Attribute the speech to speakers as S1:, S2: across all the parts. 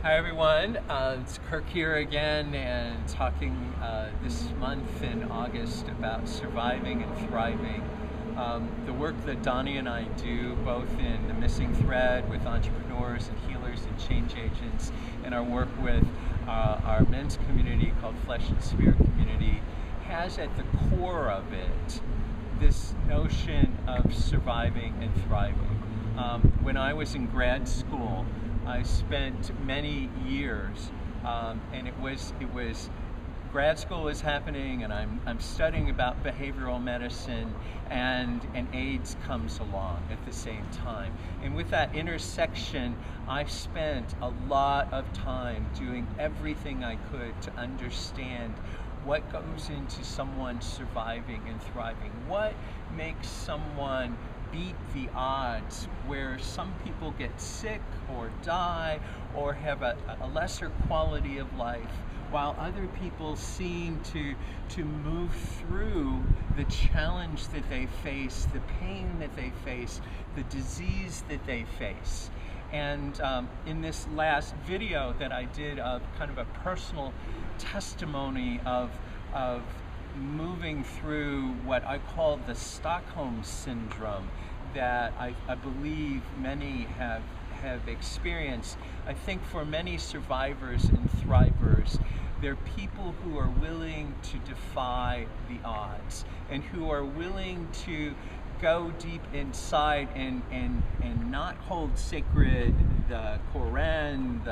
S1: Hi everyone, it's Kirk here again and talking this month in August about surviving and thriving. The work that Donnie and I do both in the Missing Thread with entrepreneurs and healers and change agents, and our work with our men's community called Flesh and Spirit Community has at the core of it this notion of surviving and thriving. When I was in grad school, I spent many years, and it was grad school was happening, and I'm studying about behavioral medicine, and AIDS comes along at the same time. And with that intersection, I spent a lot of time doing everything I could to understand what goes into someone surviving and thriving. What makes someone beat the odds where some people get sick or die or have a lesser quality of life, while other people seem to move through the challenge that they face, the pain that they face, the disease that they face. And in this last video that I did of kind of a personal testimony of moving through what I call the Stockholm Syndrome that I believe many have experienced. I think for many survivors and thrivers, they're people who are willing to defy the odds and who are willing to go deep inside and not hold sacred the Quran,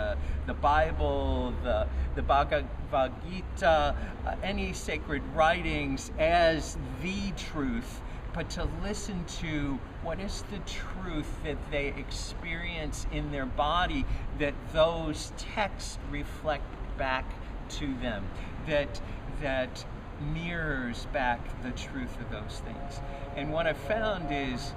S1: the Bible, the Bhagavad Gita, any sacred writings as the truth, but to listen to what is the truth that they experience in their body, that those texts reflect back to them, that mirrors back the truth of those things. And what I've found is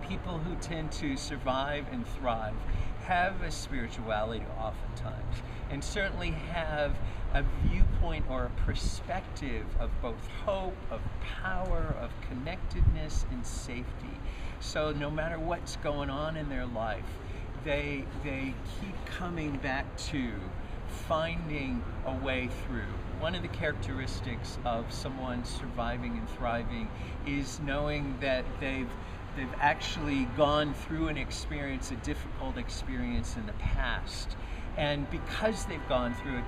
S1: people who tend to survive and thrive have a spirituality oftentimes, and certainly have a viewpoint or a perspective of both hope, of power, of connectedness and safety. So no matter what's going on in their life, they keep coming back to finding a way through. One of the characteristics of someone surviving and thriving is knowing that they've actually gone through an experience, a difficult experience in the past. And because they've gone through a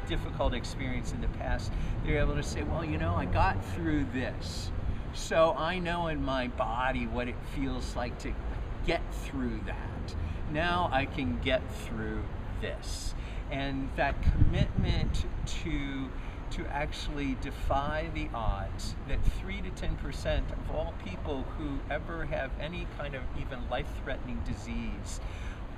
S1: difficult experience in the past, they're able to say, well, you know, I got through this, so I know in my body what it feels like to get through that. Now I can get through this. And that commitment to actually defy the odds, that 3 to 10% of all people who ever have any kind of even life-threatening disease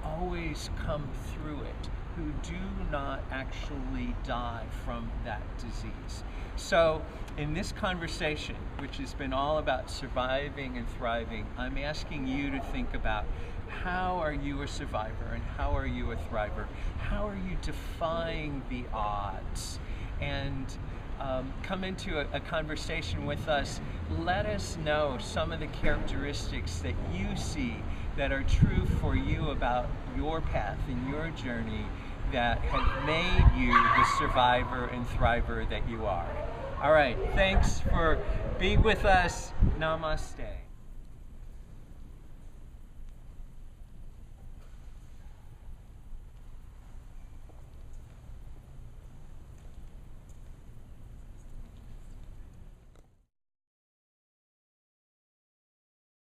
S1: always come through it, who do not actually die from that disease. So in this conversation, which has been all about surviving and thriving, I'm asking you to think about, how are you a survivor and how are you a thriver? How are you defying the odds? And come into a conversation with us. Let us know some of the characteristics that you see that are true for you about your path and your journey that have made you the survivor and thriver that you are. All right, thanks for being with us. Namaste.